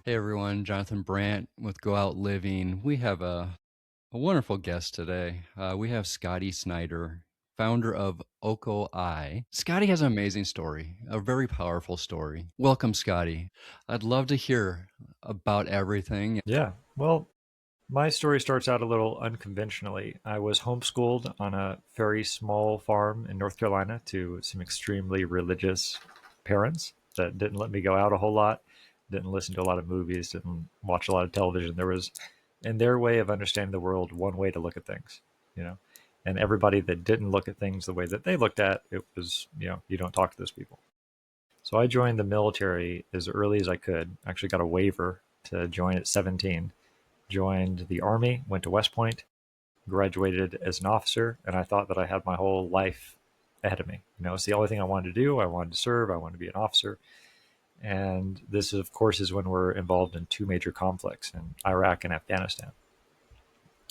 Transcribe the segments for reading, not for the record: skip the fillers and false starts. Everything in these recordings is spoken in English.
Hey everyone, Jonathan Brandt with Go Out Living. We have a wonderful guest today. We have Scottie Schneider, founder of Oko Eye. Scottie has an amazing story, a very powerful story. Welcome, Scottie. I'd love to hear about everything. Yeah. Well, my story starts out a little unconventionally. I was homeschooled on a very small farm in North Carolina to some extremely religious parents that didn't let me go out a whole lot, didn't listen to a lot of movies, didn't watch a lot of television. There was, in their way of understanding the world, one way to look at things, you know. And everybody that didn't look at things the way that they looked at, it was, you don't talk to those people. So I joined the military as early as I could. Actually got a waiver to join at 17, joined the Army, went to West Point, graduated as an officer, and I thought that I had my whole life ahead of me. It's the only thing I wanted to do. I wanted to serve, I wanted to be an officer. And this, of course, is when we're involved in two major conflicts in Iraq and Afghanistan.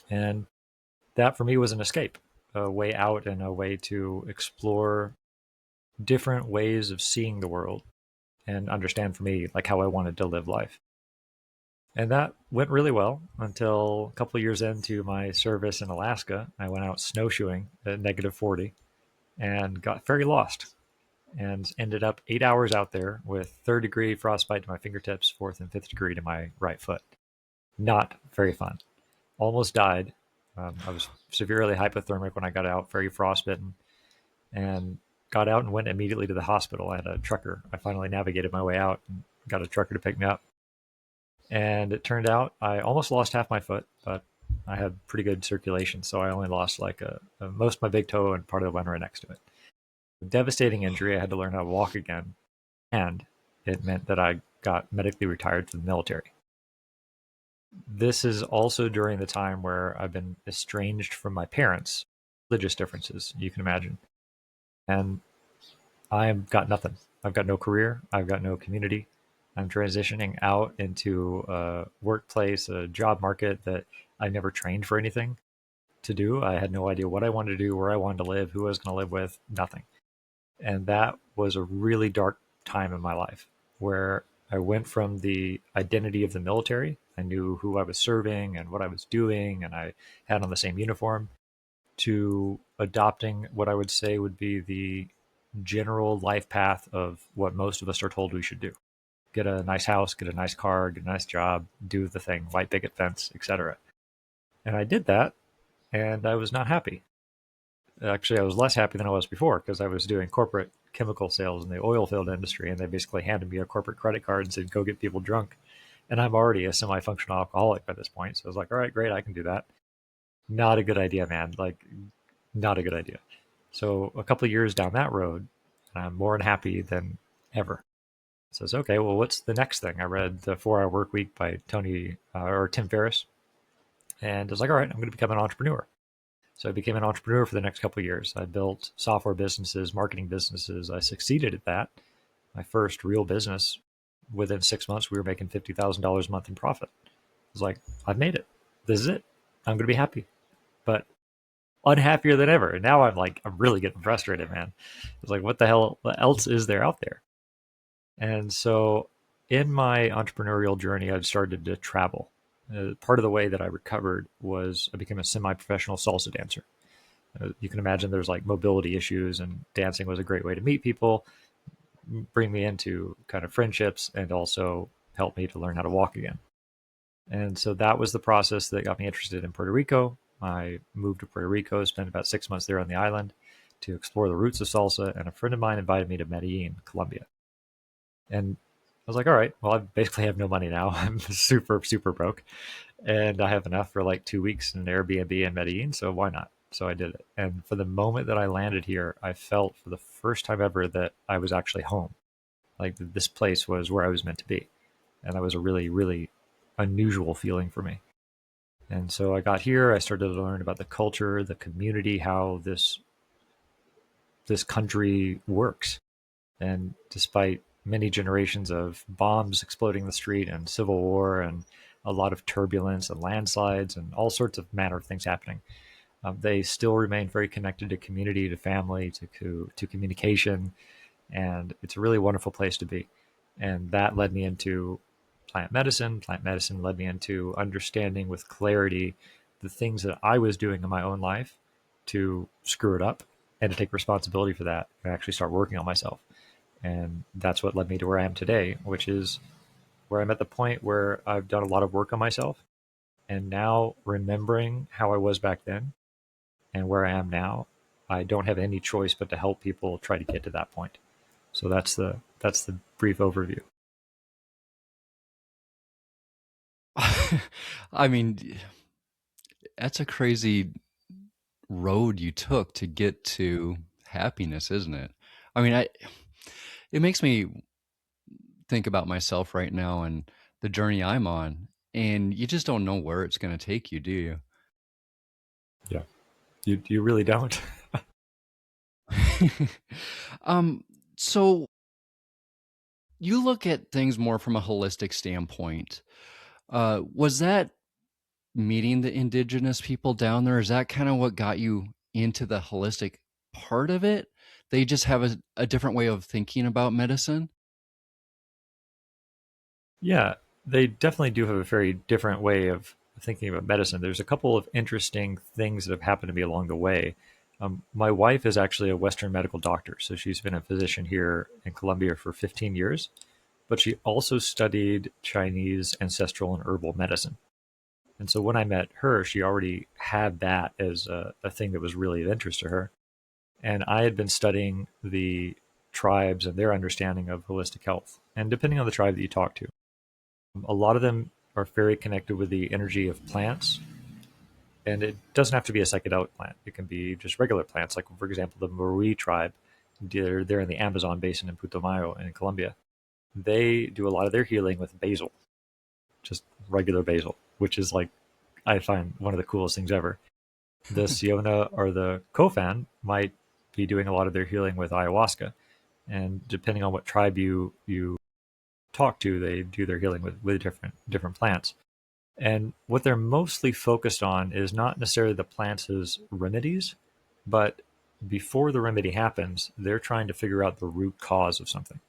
And that for me was an escape, a way out and a way to explore different ways of seeing the world and understand for me like how I wanted to live life. And that went really well until a couple of years into my service in Alaska. I went out snowshoeing at -40 and got very lost and ended up 8 hours out there with third-degree frostbite to my fingertips, fourth and fifth degree to my right foot. Not very fun. Almost died. I was severely hypothermic when I got out, very frostbitten, and got out and went immediately to the hospital. I had a trucker. I finally navigated my way out and got a trucker to pick me up. And it turned out I almost lost half my foot, but I had pretty good circulation, so I only lost like most of my big toe and part of the one right next to it. Devastating injury. I had to learn how to walk again, and it meant that I got medically retired from the military. This is also during the time where I've been estranged from my parents, religious differences, you can imagine. And I've got nothing. I've got no career. I've got no community. I'm transitioning out into a workplace, a job market that I never trained for anything to do. I had no idea what I wanted to do, where I wanted to live, who I was going to live with, nothing. And that was a really dark time in my life where I went from the identity of the military. I knew who I was serving and what I was doing, and I had on the same uniform, to adopting what I would say would be the general life path of what most of us are told we should do: get a nice house, get a nice car, get a nice job, do the thing, white picket fence, etc. And I did that, and I was not happy. Actually, I was less happy than I was before because I was doing corporate chemical sales in the oil field industry, and they basically handed me a corporate credit card and said, go get people drunk. And I'm already a semi functional alcoholic by this point. So I was like, all right, great, I can do that. Not a good idea, man. Like, not a good idea. So a couple of years down that road, I'm more unhappy than ever. Says, okay, well, what's the next thing? I read The 4 Hour Work Week by Tim Ferriss, and I was like, all right, I'm going to become an entrepreneur. So I became an entrepreneur for the next couple of years. I built software businesses, marketing businesses. I succeeded at that. My first real business, within 6 months, we were making $50,000 a month in profit. I was like, I've made it. This is it. I'm going to be happy, but unhappier than ever. And now I'm really getting frustrated, man. It's like, what the hell else is there out there? And so in my entrepreneurial journey, I've started to travel. Part of the way that I recovered was I became a semi-professional salsa dancer. You can imagine there's like mobility issues, and dancing was a great way to meet people, bring me into kind of friendships, and also help me to learn how to walk again. And so that was the process that got me interested in Puerto Rico. I moved to Puerto Rico, spent about 6 months there on the island to explore the roots of salsa, and a friend of mine invited me to Medellin, Colombia. And I was like, all right, well, I basically have no money now. I'm super, super broke. And I have enough for like 2 weeks in an Airbnb in Medellin. So why not? So I did it. And for the moment that I landed here, I felt for the first time ever that I was actually home. Like this place was where I was meant to be. And that was a really, really unusual feeling for me. And so I got here, I started to learn about the culture, the community, how this country works. And despite many generations of bombs exploding in the street and civil war and a lot of turbulence and landslides and all sorts of manner of things happening, they still remain very connected to community, to family, to communication, and it's a really wonderful place to be. And that led me into plant medicine. Plant medicine led me into understanding with clarity the things that I was doing in my own life to screw it up and to take responsibility for that and actually start working on myself. And that's what led me to where I am today, which is where I'm at the point where I've done a lot of work on myself. And now remembering how I was back then and where I am now, I don't have any choice but to help people try to get to that point. So that's the brief overview. I mean, that's a crazy road you took to get to happiness, isn't it? I mean, it makes me think about myself right now and the journey I'm on, and you just don't know where it's going to take you, do you? Yeah, you really don't. um, so you look at things more from a holistic standpoint. Was that meeting the indigenous people down there? Is that kind of what got you into the holistic part of it? They just have a different way of thinking about medicine? Yeah, they definitely do have a very different way of thinking about medicine. There's a couple of interesting things that have happened to me along the way. My wife is actually a Western medical doctor, so she's been a physician here in Colombia for 15 years, but she also studied Chinese ancestral and herbal medicine. And so when I met her, she already had that as a thing that was really of interest to her. And I had been studying the tribes and their understanding of holistic health. And depending on the tribe that you talk to, a lot of them are very connected with the energy of plants. And it doesn't have to be a psychedelic plant. It can be just regular plants, like, for example, the Marui tribe. They're in the Amazon basin in Putumayo in Colombia. They do a lot of their healing with basil, just regular basil, which is like, I find one of the coolest things ever. The Siona or the Kofan might be doing a lot of their healing with ayahuasca. And depending on what tribe you talk to, they do their healing with different plants. And what they're mostly focused on is not necessarily the plants as remedies, but before the remedy happens, they're trying to figure out the root cause of something.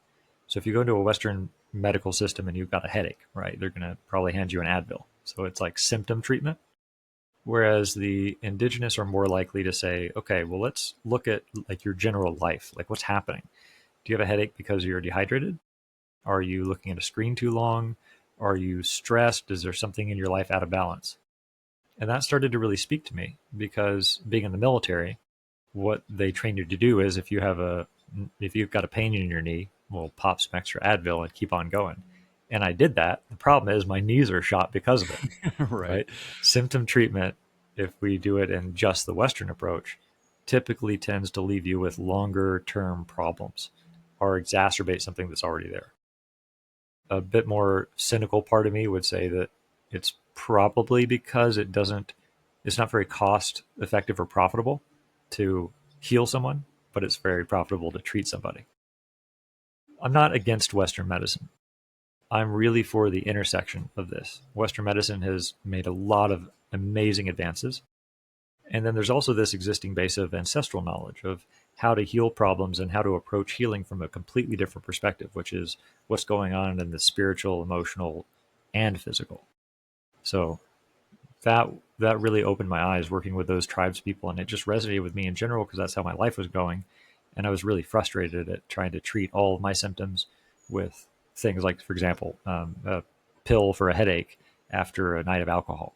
So if you go into a Western medical system and you've got a headache, right, they're going to probably hand you an Advil. So it's like symptom treatment. Whereas the indigenous are more likely to say, okay, well, let's look at like your general life, like what's happening. Do you have a headache because you're dehydrated? Are you looking at a screen too long? Are you stressed? Is there something in your life out of balance? And that started to really speak to me because being in the military, what they train you to do is if you've got a pain in your knee, well, pop some extra Advil and keep on going. And I did that. The problem is my knees are shot because of it, Right. right? Symptom treatment, if we do it in just the Western approach, typically tends to leave you with longer term problems or exacerbate something that's already there. A bit more cynical part of me would say that it's probably because it's not very cost effective or profitable to heal someone, but it's very profitable to treat somebody. I'm not against Western medicine. I'm really for the intersection of this. Western medicine has made a lot of amazing advances. And then there's also this existing base of ancestral knowledge of how to heal problems and how to approach healing from a completely different perspective, which is what's going on in the spiritual, emotional, and physical. So that that really opened my eyes working with those tribes people, and it just resonated with me in general because that's how my life was going, and I was really frustrated at trying to treat all of my symptoms with things like, for example, a pill for a headache after a night of alcohol.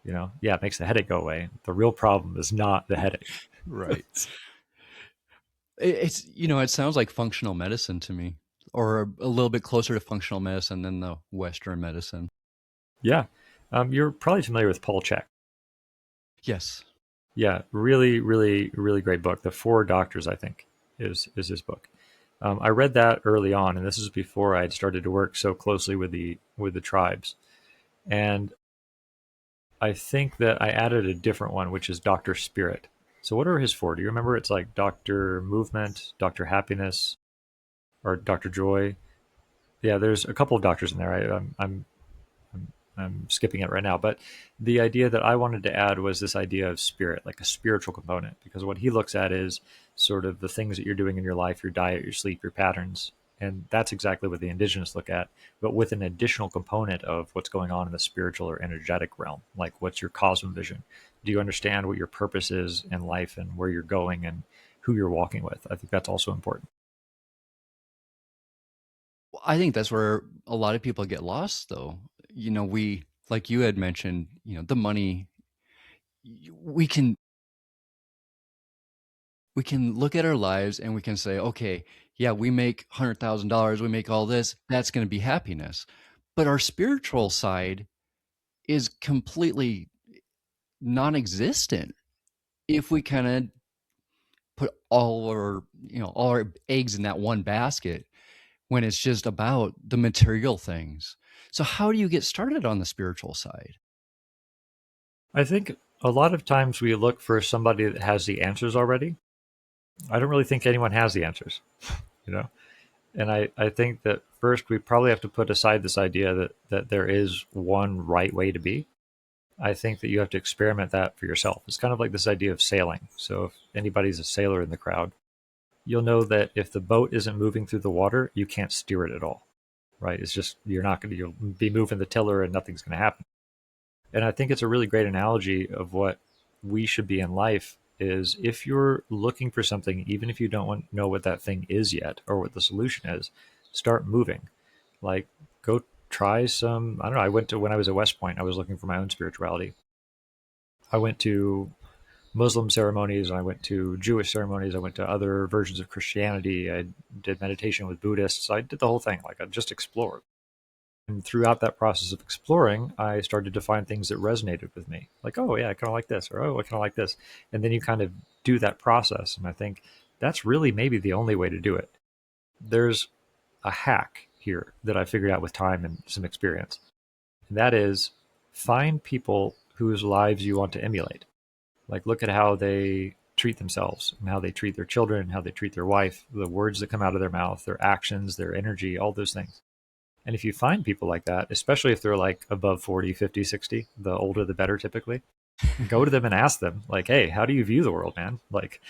Yeah, it makes the headache go away. The real problem is not the headache. Right. It's it sounds like functional medicine to me, or a little bit closer to functional medicine than the Western medicine. Yeah. You're probably familiar with Paul Chek. Yes. Yeah, really, really, really great book. The Four Doctors, I think, is his book. I read that early on, and this is before I had started to work so closely with the tribes. And I think that I added a different one, which is Doctor Spirit. So what are his four? Do you remember? It's like Doctor Movement, Doctor Happiness, or Doctor Joy. Yeah, there's a couple of doctors in there. I'm skipping it right now, but the idea that I wanted to add was this idea of spirit, like a spiritual component, because what he looks at is sort of the things that you're doing in your life, your diet, your sleep, your patterns, And that's exactly what the indigenous look at, but with an additional component of what's going on in the spiritual or energetic realm. Like, what's your cosmovision? Do you understand what your purpose is in life and where you're going and who you're walking with? I think that's also important. I think that's where a lot of people get lost, though. Like you had mentioned, the money, we can we can look at our lives and we can say, okay, yeah, we make $100,000, we make all this, that's going to be happiness. But our spiritual side is completely non-existent if we kind of put all our eggs in that one basket when it's just about the material things. So how do you get started on the spiritual side? I think a lot of times we look for somebody that has the answers already. I don't really think anyone has the answers, you know? And I think that first we probably have to put aside this idea that there is one right way to be. I think that you have to experiment that for yourself. It's kind of like this idea of sailing. So if anybody's a sailor in the crowd, you'll know that if the boat isn't moving through the water, you can't steer it at all, right? It's just, you'll be moving the tiller and nothing's going to happen. And I think it's a really great analogy of what we should be in life is if you're looking for something, even if you don't know what that thing is yet or what the solution is, start moving. Like, go try some, I don't know. When I was at West Point, I was looking for my own spirituality. I went to Muslim ceremonies, I went to Jewish ceremonies, I went to other versions of Christianity, I did meditation with Buddhists. I did the whole thing. Like, I just explored. And throughout that process of exploring, I started to find things that resonated with me. Like, oh, yeah, I kind of like this, or oh, I kind of like this. And then you kind of do that process. And I think that's really maybe the only way to do it. There's a hack here that I figured out with time and some experience. And that is, find people whose lives you want to emulate. Like, look at how they treat themselves and how they treat their children, how they treat their wife, the words that come out of their mouth, their actions, their energy, all those things. And if you find people like that, especially if they're like above 40, 50, 60, the older the better typically, go to them and ask them, like, hey, how do you view the world, man? Like,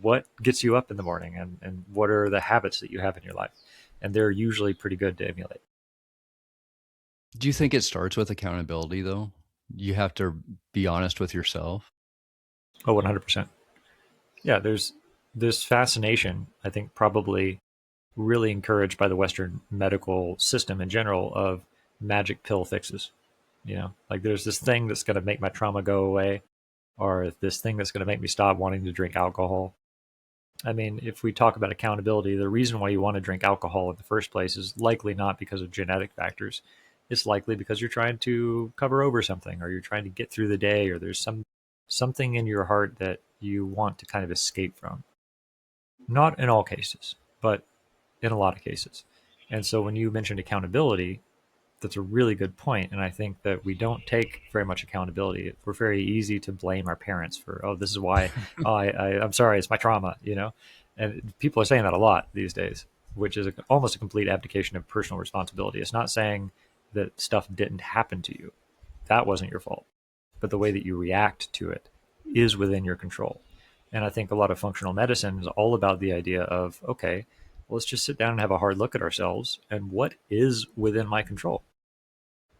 what gets you up in the morning, and what are the habits that you have in your life? And they're usually pretty good to emulate. Do you think it starts with accountability, though? You have to be honest with yourself. Oh, 100%. Yeah, there's this fascination, I think, probably really encouraged by the Western medical system in general of magic pill fixes. Like, there's this thing that's going to make my trauma go away, or this thing that's going to make me stop wanting to drink alcohol. I mean, if we talk about accountability, the reason why you want to drink alcohol in the first place is likely not because of genetic factors. It's likely because you're trying to cover over something, or you're trying to get through the day, or there's something in your heart that you want to kind of escape from. Not in all cases, but in a lot of cases. And so when you mentioned accountability, that's a really good point. And I think that we don't take very much accountability. We're very easy to blame our parents for, oh, this is why, oh, I'm sorry, it's my trauma. And people are saying that a lot these days, which is almost a complete abdication of personal responsibility. It's not saying that stuff didn't happen to you. That wasn't your fault. But the way that you react to it is within your control. And I think a lot of functional medicine is all about the idea of, okay, well, let's just sit down and have a hard look at ourselves and what is within my control.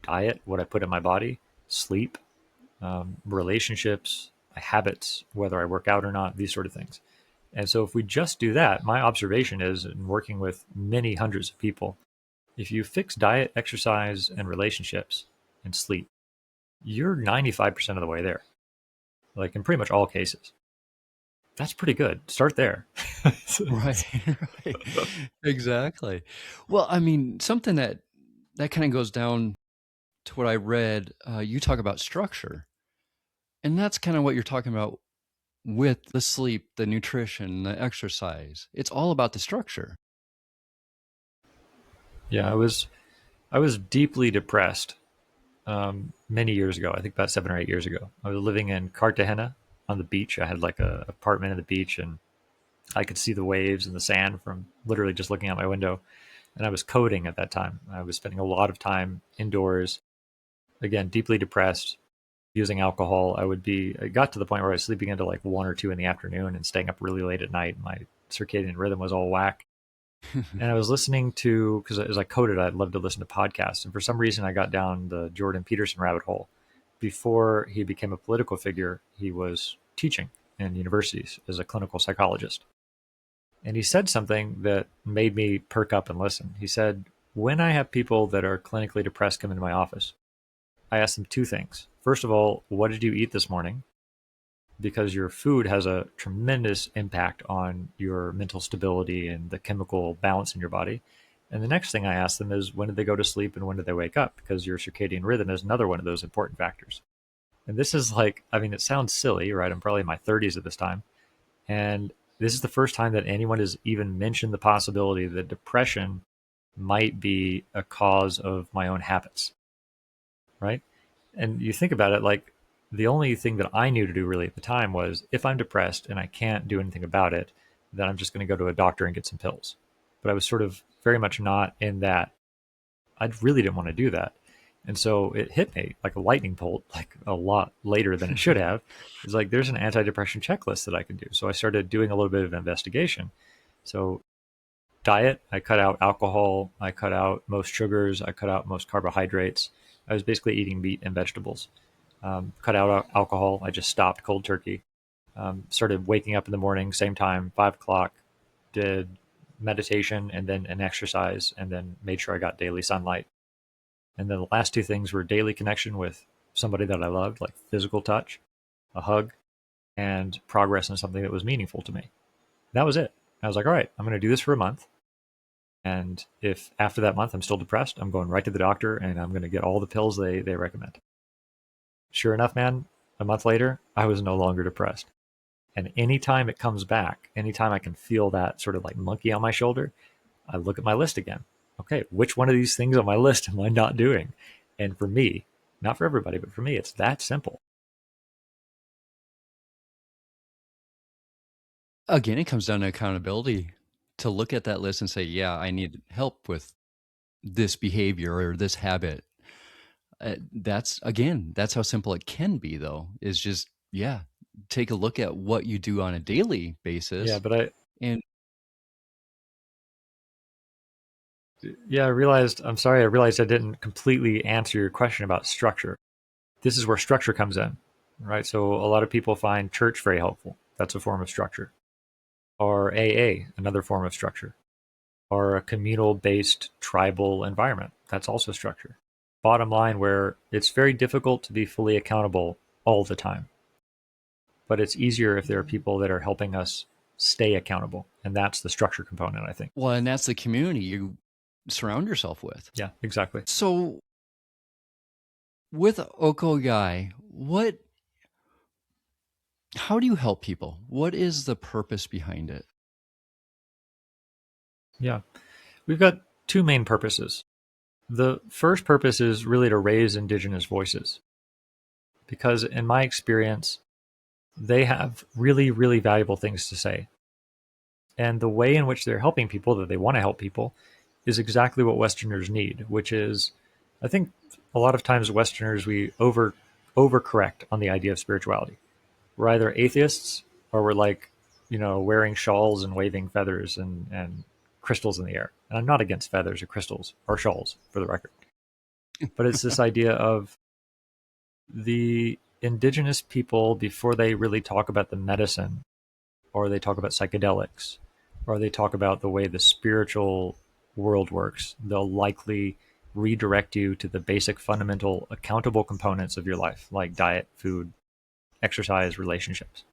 Diet, what I put in my body, sleep, relationships, my habits, whether I work out or not, these sort of things. And so if we just do that, my observation is, in working with many hundreds of people, if you fix diet, exercise, and relationships and sleep, you're 95% of the way there, like in pretty much all cases. That's pretty good. Start there. Right, right. Exactly. Well, I mean, something that kind of goes down to what I read, you talk about structure, and that's kind of what you're talking about with the sleep, the nutrition, the exercise. It's all about the structure. Yeah, I was deeply depressed many years ago. I think about 7 or 8 years ago. I was living in Cartagena on the beach. I had like a apartment at the beach, and I could see the waves and the sand from literally just looking out my window. And I was coding at that time. I was spending a lot of time indoors. Again, deeply depressed, using alcohol. I got to the point where I was sleeping into like 1 or 2 in the afternoon and staying up really late at night. My circadian rhythm was all whack. And I was listening to, because as I coded, I'd love to listen to podcasts. And for some reason, I got down the Jordan Peterson rabbit hole. Before he became a political figure, he was teaching in universities as a clinical psychologist. And he said something that made me perk up and listen. He said, when I have people that are clinically depressed come into my office, I ask them two things. First of all, what did you eat this morning? Because your food has a tremendous impact on your mental stability and the chemical balance in your body. And the next thing I ask them is, when did they go to sleep and when did they wake up? Because your circadian rhythm is another one of those important factors. And this is like, I mean, it sounds silly, right? I'm probably in my 30s at this time. And this is the first time that anyone has even mentioned the possibility that depression might be a cause of my own habits, right? And you think about it, like the only thing that I knew to do really at the time was, if I'm depressed and I can't do anything about it, then I'm just going to go to a doctor and get some pills. But I was sort of very much not in that. I really didn't want to do that. And so it hit me like a lightning bolt, like a lot later than it should have. It's like, there's an antidepressant checklist that I can do. So I started doing a little bit of investigation. So diet, I cut out alcohol, I cut out most sugars, I cut out most carbohydrates. I was basically eating meat and vegetables. Cut out alcohol. I just stopped cold turkey. Started waking up in the morning, same time, 5 o'clock. Did meditation and then an exercise, and then made sure I got daily sunlight. And then the last two things were daily connection with somebody that I loved, like physical touch, a hug, and progress in something that was meaningful to me. That was it. I was like, all right, I'm going to do this for a month. And if after that month I'm still depressed, I'm going right to the doctor and I'm going to get all the pills they recommend. Sure enough, man, a month later, I was no longer depressed. And anytime it comes back, anytime I can feel that sort of like monkey on my shoulder, I look at my list again. Okay, which one of these things on my list am I not doing? And for me, not for everybody, but for me, it's that simple. Again, it comes down to accountability to look at that list and say, yeah, I need help with this behavior or this habit. That's again, that's how simple it can be, though, is just, yeah, take a look at what you do on a daily Yeah, basis. but I, And yeah, I realized, I'm sorry, I realized I didn't completely answer your question about structure. This is where structure comes in, right? So a lot of people find church very helpful. That's a form of structure. Or AA, another form of structure. Or a communal based tribal environment. That's also structure. Bottom line, where it's very difficult to be fully accountable all the time, but it's easier if there are people that are helping us stay accountable. And that's the structure component, I think. well, and that's the community you surround yourself with. Yeah, exactly. So with Okogai, what how do you help people? What is the purpose behind it? Yeah. We've got two main purposes. The first purpose is really to raise indigenous voices, because in my experience, they have really, really valuable things to say. And the way in which they're helping people, that they want to help people, is exactly what Westerners need, which is, I think a lot of times Westerners, we overcorrect on the idea of spirituality. We're either atheists or we're like, wearing shawls and waving feathers and crystals in the air. And I'm not against feathers or crystals or shawls, for the record. But it's this idea of the indigenous people, before they really talk about the medicine, or they talk about psychedelics, or they talk about the way the spiritual world works, they'll likely redirect you to the basic fundamental accountable components of your life, like diet, food, exercise, relationships.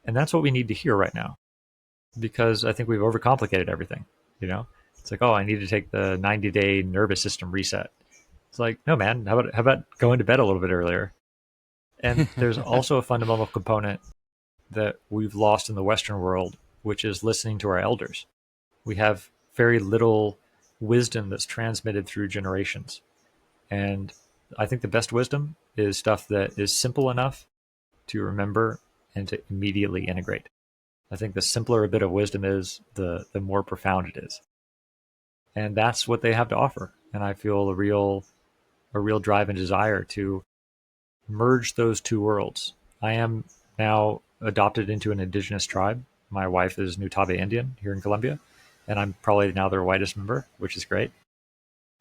And that's what we need to hear right now, because I think we've overcomplicated everything. You know, it's like, oh, I need to take the 90-day nervous system reset. It's like, no, man, how about going to bed a little bit earlier? And there's also a fundamental component that we've lost in the Western world, which is listening to our elders. We have very little wisdom that's transmitted through generations. And I think the best wisdom is stuff that is simple enough to remember and to immediately integrate. I think the simpler a bit of wisdom is, the more profound it is. And that's what they have to offer. And I feel a real drive and desire to merge those two worlds. I am now adopted into an indigenous tribe. My wife is Nutabe Indian here in Colombia, and I'm probably now their whitest member, which is great.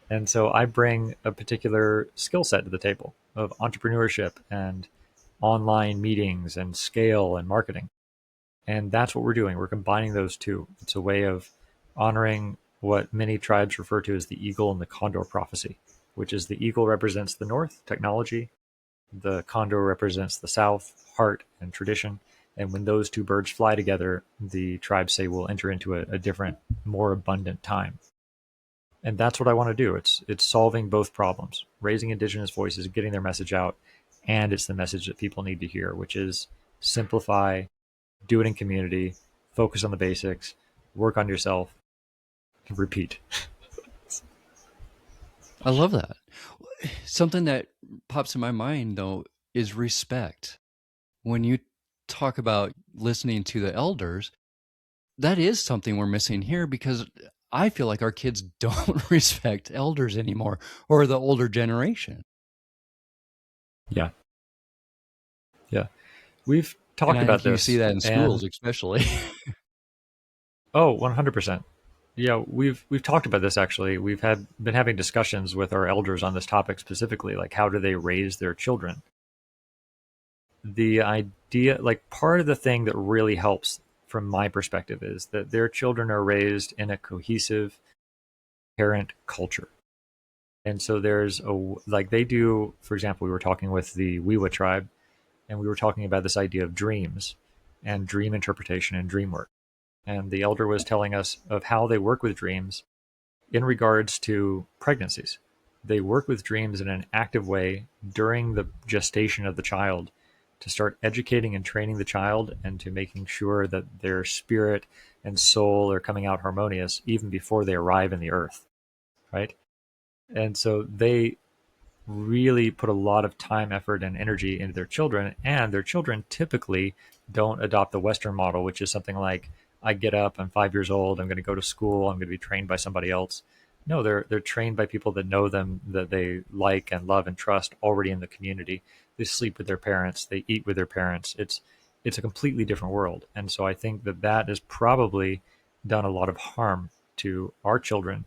And so I bring a particular skill set to the table of entrepreneurship and online meetings and scale and marketing. And that's what we're doing. We're combining those two. It's a way of honoring what many tribes refer to as the eagle and the condor prophecy, which is the eagle represents the north, technology, the condor represents the south, heart and tradition. And when those two birds fly together, the tribes say we'll enter into a different, more abundant time. And that's what I want to do. It's solving both problems, raising indigenous voices, getting their message out, and it's the message that people need to hear, which is simplify, do it in community, focus on the basics, work on yourself, and repeat. I love that. Something that pops in my mind, though, is respect. When you talk about listening to the elders, that is something we're missing here because I feel like our kids don't respect elders anymore or the older generation. Yeah. Yeah. We've And talked I about think you see this that in and schools, especially. oh, 100%. Yeah, we've talked about this actually. We've had been having discussions with our elders on this topic specifically, like how do they raise their children? The idea, like part of the thing that really helps from my perspective is that their children are raised in a cohesive parent culture. And so there's a, like they do, for example, we were talking with the Wiwa tribe and we were talking about this idea of dreams and dream interpretation and dream work. And the elder was telling us of how they work with dreams in regards to pregnancies. They work with dreams in an active way during the gestation of the child to start educating and training the child and to making sure that their spirit and soul are coming out harmonious even before they arrive in the earth, right? And so they really put a lot of time, effort, and energy into their children, and their children typically don't adopt the Western model, which is something like, I get up, I'm 5 years old, I'm going to go to school, I'm going to be trained by somebody else. No, they're trained by people that know them, that they like and love and trust already in the community. They sleep with their parents, they eat with their parents. It's a completely different world, and so I think that that has probably done a lot of harm to our children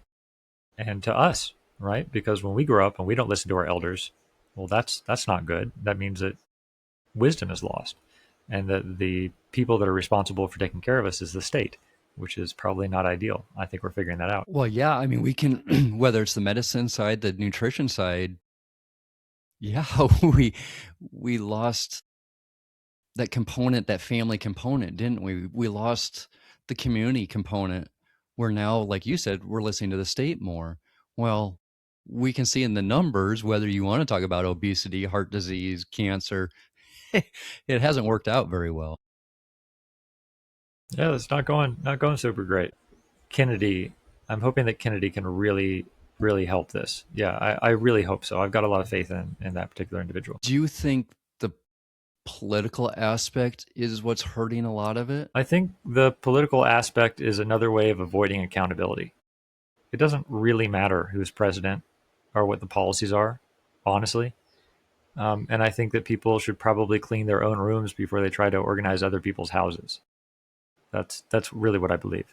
and to us, right? Because when we grow up and we don't listen to our elders, well, that's not good. That means that wisdom is lost, and that the people that are responsible for taking care of us is the state, which is probably not ideal. I think we're figuring that out. Well, yeah, I mean, we can, whether it's the medicine side, the nutrition side, yeah, we lost that component, that family component, didn't we? We lost the community component. Where now, like you said, we're listening to the state more. Well, we can see in the numbers, whether you want to talk about obesity, heart disease, cancer, it hasn't worked out very well. Yeah, it's not going super great. Kennedy, I'm hoping that Kennedy can really help this. Yeah, I really hope so. I've got a lot of faith in that particular individual. Do you think the political aspect is what's hurting a lot of it? I think the political aspect is another way of avoiding accountability. It doesn't really matter who's president or what the policies are, honestly. And I think that people should probably clean their own rooms before they try to organize other people's houses. That's really what I believe.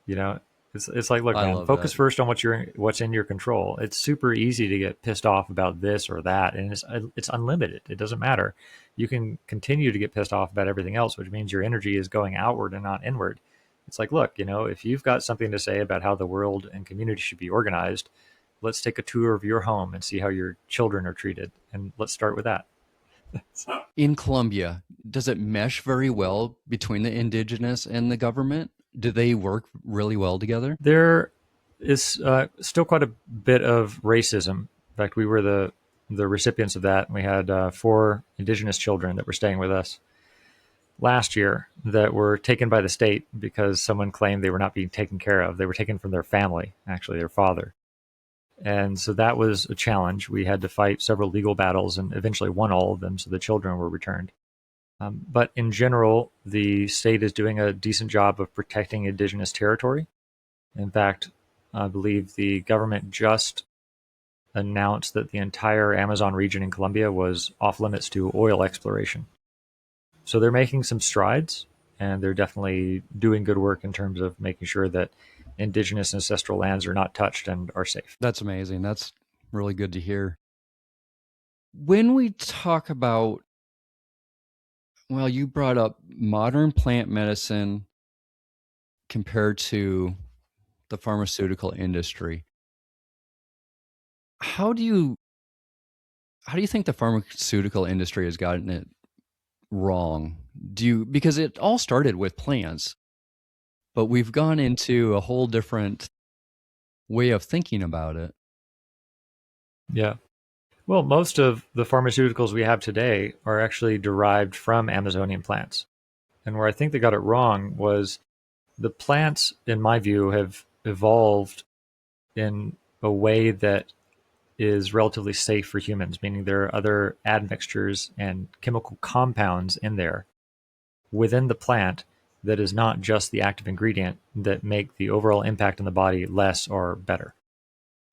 You know, it's like, look, I man, love focus that. first on what's in your control. It's super easy to get pissed off about this or that, and it's unlimited. It doesn't matter. You can continue to get pissed off about everything else, which means your energy is going outward and not inward. It's like, look, if you've got something to say about how the world and community should be organized, let's take a tour of your home and see how your children are treated, and let's start with that. In Colombia, does it mesh very well between the indigenous and the government? Do they work really well together? There is still quite a bit of racism. In fact, we were the recipients of that. We had 4 indigenous children that were staying with us last year that were taken by the state because someone claimed they were not being taken care of. They were taken from their family, actually their father. And so that was a challenge. We had to fight several legal battles and eventually won all of them, so the children were returned. But in general, the state is doing a decent job of protecting indigenous territory. In fact, I believe the government just announced that the entire Amazon region in Colombia was off limits to oil exploration. So they're making some strides, and they're definitely doing good work in terms of making sure that indigenous ancestral lands are not touched and are safe. That's amazing. That's really good to hear. When we talk about, well, you brought up modern plant medicine compared to the pharmaceutical industry. How do you how do you think the pharmaceutical industry has gotten it wrong? Do you, because it all started with plants, but we've gone into a whole different way of thinking about it. Yeah. Well, most of the pharmaceuticals we have today are actually derived from Amazonian plants. And where I think they got it wrong was the plants, in my view, have evolved in a way that is relatively safe for humans, meaning there are other admixtures and chemical compounds in there within the plant that is not just the active ingredient that make the overall impact on the body less or better.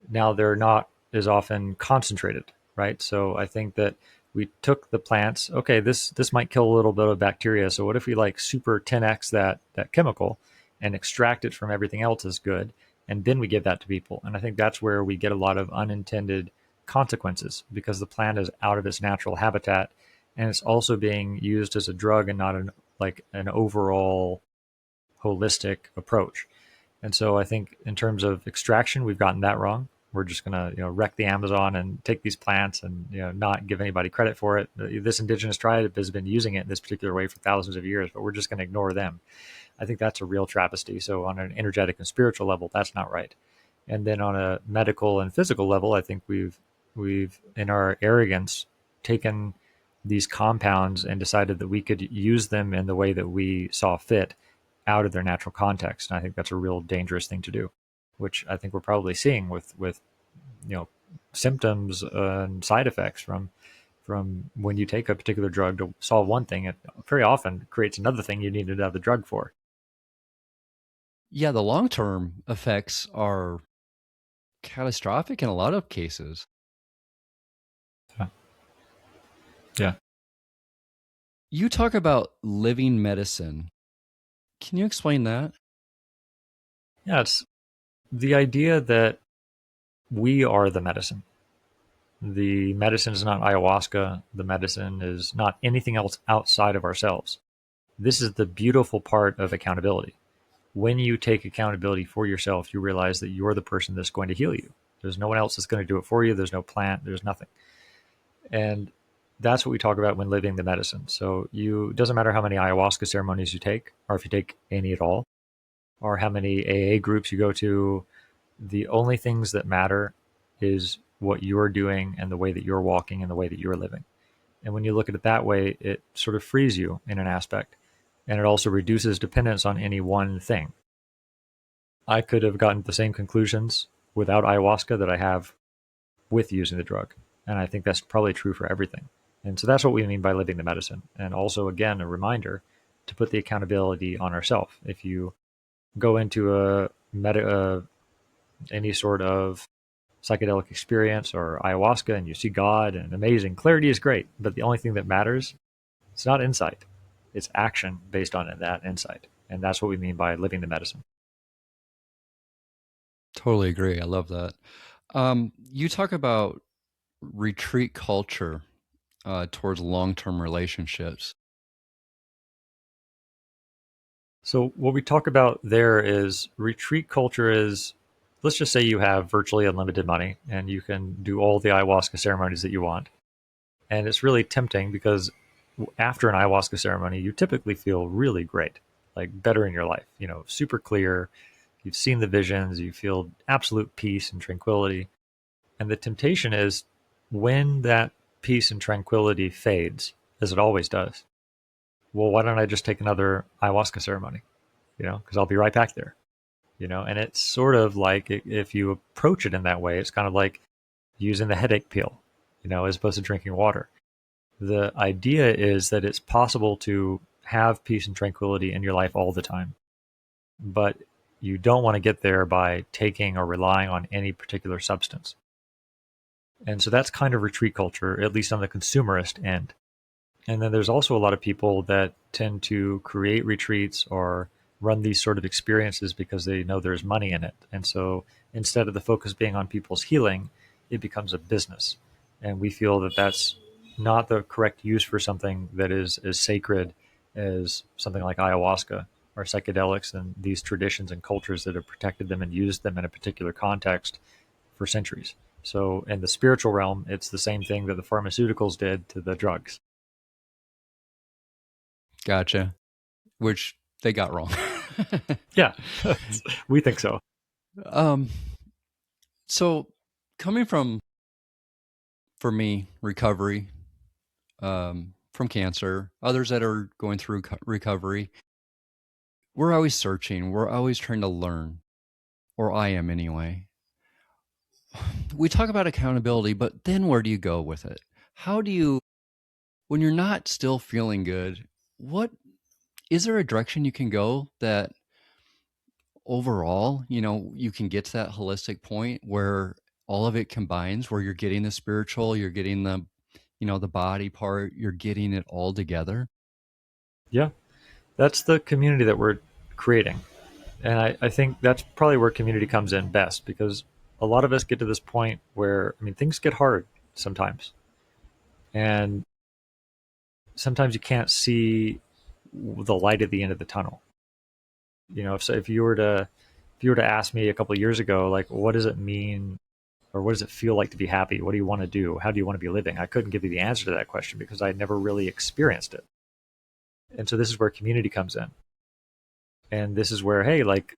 Now they're not as often concentrated, right? So I think that we took the plants. Okay, this might kill a little bit of bacteria. So what if we like super 10x that chemical and extract it from everything else as good, and then we give that to people? And I think that's where we get a lot of unintended consequences because the plant is out of its natural habitat, and it's also being used as a drug and not an overall holistic approach. And so I think in terms of extraction, we've gotten that wrong. We're just gonna, wreck the Amazon and take these plants and not give anybody credit for it. This indigenous tribe has been using it in this particular way for thousands of years, but we're just gonna ignore them. I think that's a real travesty. So on an energetic and spiritual level, that's not right. And then on a medical and physical level, I think we've in our arrogance taken these compounds and decided that we could use them in the way that we saw fit out of their natural context. And I think that's a real dangerous thing to do, which I think we're probably seeing with symptoms and side effects from when you take a particular drug to solve one thing. It very often creates another thing you need another drug for. Yeah, the long-term effects are catastrophic in a lot of cases. Yeah. Yeah. You talk about living medicine. Can you explain that? Yeah. It's the idea that we are the medicine. The medicine is not ayahuasca. The medicine is not anything else outside of ourselves. This is the beautiful part of accountability. When you take accountability for yourself, you realize that you're the person that's going to heal you. There's no one else that's going to do it for you. There's no plant. There's nothing. And that's what we talk about when living the medicine. So it doesn't matter how many ayahuasca ceremonies you take, or if you take any at all, or how many AA groups you go to. The only things that matter is what you're doing and the way that you're walking and the way that you're living. And when you look at it that way, it sort of frees you in an aspect. And it also reduces dependence on any one thing. I could have gotten the same conclusions without ayahuasca that I have with using the drug. And I think that's probably true for everything. And so that's what we mean by living the medicine. And also, again, a reminder to put the accountability on ourselves. If you go into any sort of psychedelic experience or ayahuasca and you see God and amazing, clarity is great. But the only thing that matters, it's not insight, it's action based on that insight. And that's what we mean by living the medicine. Totally agree. I love that. You talk about retreat culture towards long-term relationships. So what we talk about there is retreat culture is, let's just say you have virtually unlimited money and you can do all the ayahuasca ceremonies that you want. And it's really tempting because after an ayahuasca ceremony, you typically feel really great, like better in your life, super clear. You've seen the visions, you feel absolute peace and tranquility. And the temptation is when that peace and tranquility fades, as it always does, well, why don't I just take another ayahuasca ceremony? Because I'll be right back there. And it's sort of like if you approach it in that way, it's kind of like using the headache pill, as opposed to drinking water. The idea is that it's possible to have peace and tranquility in your life all the time, but you don't want to get there by taking or relying on any particular substance. And so that's kind of retreat culture, at least on the consumerist end. And then there's also a lot of people that tend to create retreats or run these sort of experiences because they know there's money in it. And so instead of the focus being on people's healing, it becomes a business. And we feel that that's not the correct use for something that is as sacred as something like ayahuasca or psychedelics and these traditions and cultures that have protected them and used them in a particular context for centuries. So in the spiritual realm, it's the same thing that the pharmaceuticals did to the drugs. Gotcha. Which they got wrong. Yeah, we think so. um, so coming from, for me, recovery, from cancer, others that are going through recovery, we're always searching. We're always trying to learn, or I am anyway. We talk about accountability, but then where do you go with it? How do you, when you're not still feeling good, what is there a direction you can go that overall, you can get to that holistic point where all of it combines, where you're getting the spiritual, you're getting the body part, you're getting it all together? Yeah, that's the community that we're creating. And I think that's probably where community comes in best because a lot of us get to this point where, I mean, things get hard sometimes. And sometimes you can't see the light at the end of the tunnel. If you were to ask me a couple of years ago, like, what does it mean or what does it feel like to be happy? What do you want to do? How do you want to be living? I couldn't give you the answer to that question because I never really experienced it. And so this is where community comes in. And this is where, hey, like,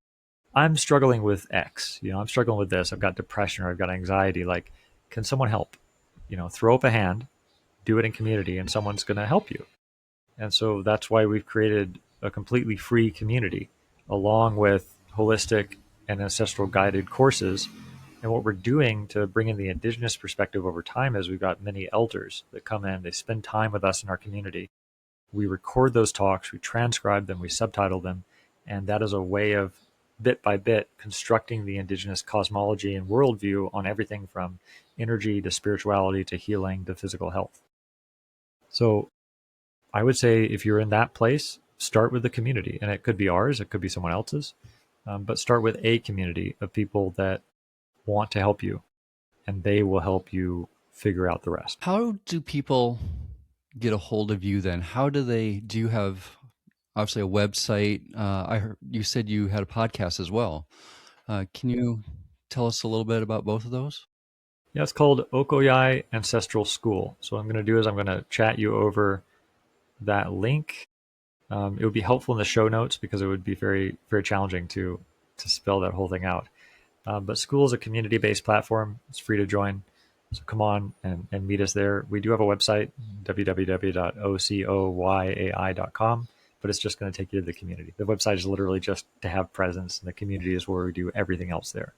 I'm struggling with X, I'm struggling with this. I've got depression or I've got anxiety. Like, can someone help? Throw up a hand, do it in community, and someone's going to help you. And so that's why we've created a completely free community along with holistic and ancestral guided courses. And what we're doing to bring in the indigenous perspective over time is we've got many elders that come in, they spend time with us in our community. We record those talks, we transcribe them, we subtitle them, and that is a way of bit by bit constructing the indigenous cosmology and worldview on everything from energy to spirituality to healing to physical health. So I would say if you're in that place, start with the community. And it could be ours, it could be someone else's, but start with a community of people that want to help you and they will help you figure out the rest. How do people get a hold of you then? Do you have obviously a website? I heard you said you had a podcast as well. Can you tell us a little bit about both of those? Yeah, it's called Okoyai Ancestral School. So what I'm going to do is I'm going to chat you over that link. It would be helpful in the show notes because it would be very, very challenging to spell that whole thing out. But school is a community-based platform. It's free to join. So come on and meet us there. We do have a website, www.ocoyai.com, but it's just going to take you to the community. The website is literally just to have presence, and the community is where we do everything else there.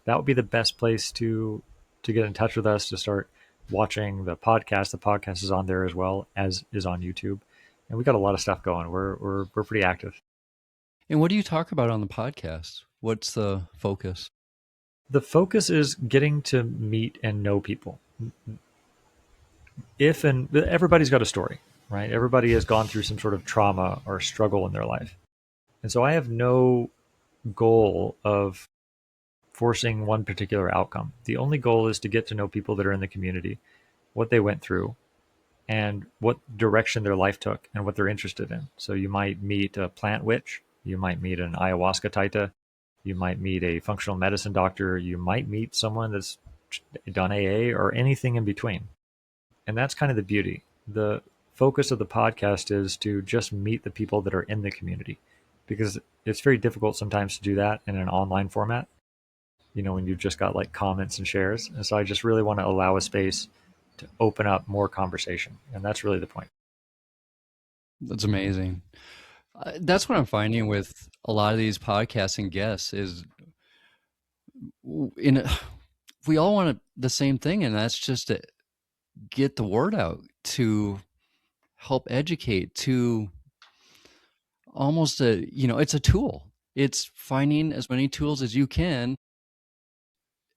That would be the best place to get in touch with us, to start watching the podcast. The podcast is on there as well as is on YouTube. And we got a lot of stuff going. We're pretty active. And what do you talk about on the podcast? What's the focus? The focus is getting to meet and know people. If and everybody's got a story, right? Everybody has gone through some sort of trauma or struggle in their life. And so I have no goal of forcing one particular outcome. The only goal is to get to know people that are in the community, what they went through, and what direction their life took and what they're interested in. So you might meet a plant witch, you might meet an ayahuasca taita, you might meet a functional medicine doctor, you might meet someone that's done AA or anything in between. And that's kind of the beauty. The focus of the podcast is to just meet the people that are in the community because it's very difficult sometimes to do that in an online format, when you've just got like comments and shares. And so I just really want to allow a space to open up more conversation. And that's really the point. That's amazing. That's what I'm finding with a lot of these podcasting guests is in we all want the same thing, and that's just to get the word out, to help educate, to almost it's a tool. It's finding as many tools as you can,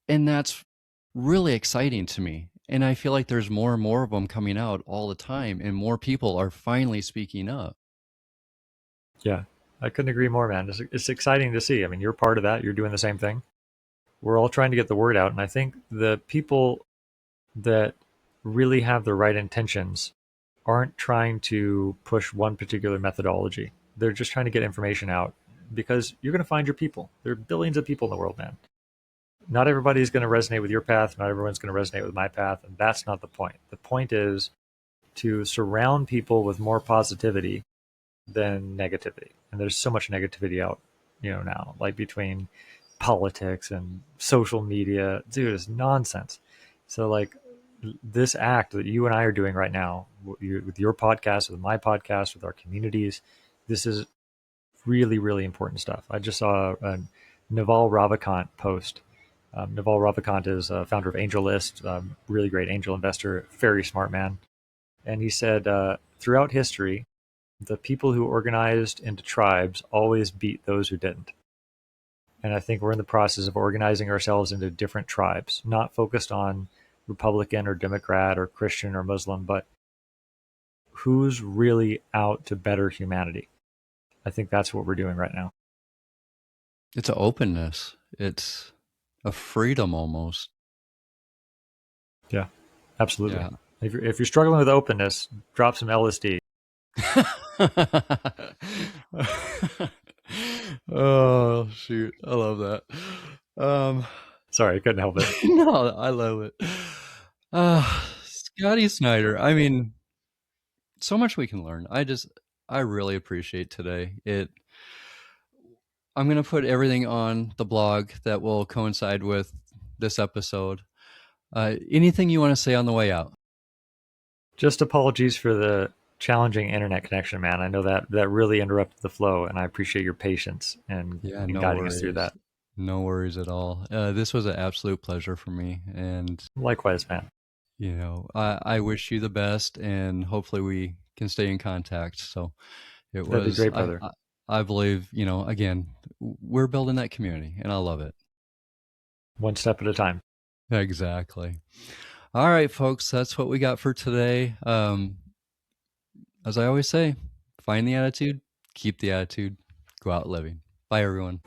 and that's really exciting to me. And I feel like there's more and more of them coming out all the time, and more people are finally speaking up. Yeah, I couldn't agree more, man. It's exciting to see. I mean, you're part of that. You're doing the same thing. We're all trying to get the word out. And I think the people that really have the right intentions aren't trying to push one particular methodology. They're just trying to get information out because you're going to find your people. There are billions of people in the world, man. Not everybody's going to resonate with your path. Not everyone's going to resonate with my path. And that's not the point. The point is to surround people with more positivity than negativity. And there's so much negativity out, now, like between politics and social media. Dude, it's nonsense. So, like, this act that you and I are doing right now with your podcast, with my podcast, with our communities, this is really, really important stuff. I just saw a Naval Ravikant post. Naval Ravikant is a founder of AngelList, really great angel investor, very smart man. And he said, throughout history, the people who organized into tribes always beat those who didn't. And I think we're in the process of organizing ourselves into different tribes, not focused on Republican or Democrat or Christian or Muslim, but who's really out to better humanity. I think that's what we're doing right now. It's an openness. It's a freedom almost. Yeah, absolutely. Yeah. If you're struggling with openness, drop some LSD. Oh shoot, I love that. Um, Sorry, I couldn't help it. no, I love it. Scottie Snyder. I mean, so much we can learn. I really appreciate today. I'm gonna put everything on the blog that will coincide with this episode. Anything you want to say on the way out? Just apologies for the challenging internet connection, man. I know that really interrupted the flow, and I appreciate your patience and Yeah, in no guiding us through worries. that. No worries at all. This was an absolute pleasure for me. And, Likewise, man. I wish you the best and hopefully we can stay in contact. So it That'd be was, great, brother. I believe, again, we're building that community and I love it. One step at a time. Exactly. All right, folks, that's what we got for today. As I always say, find the attitude, keep the attitude, go out living. Bye, everyone.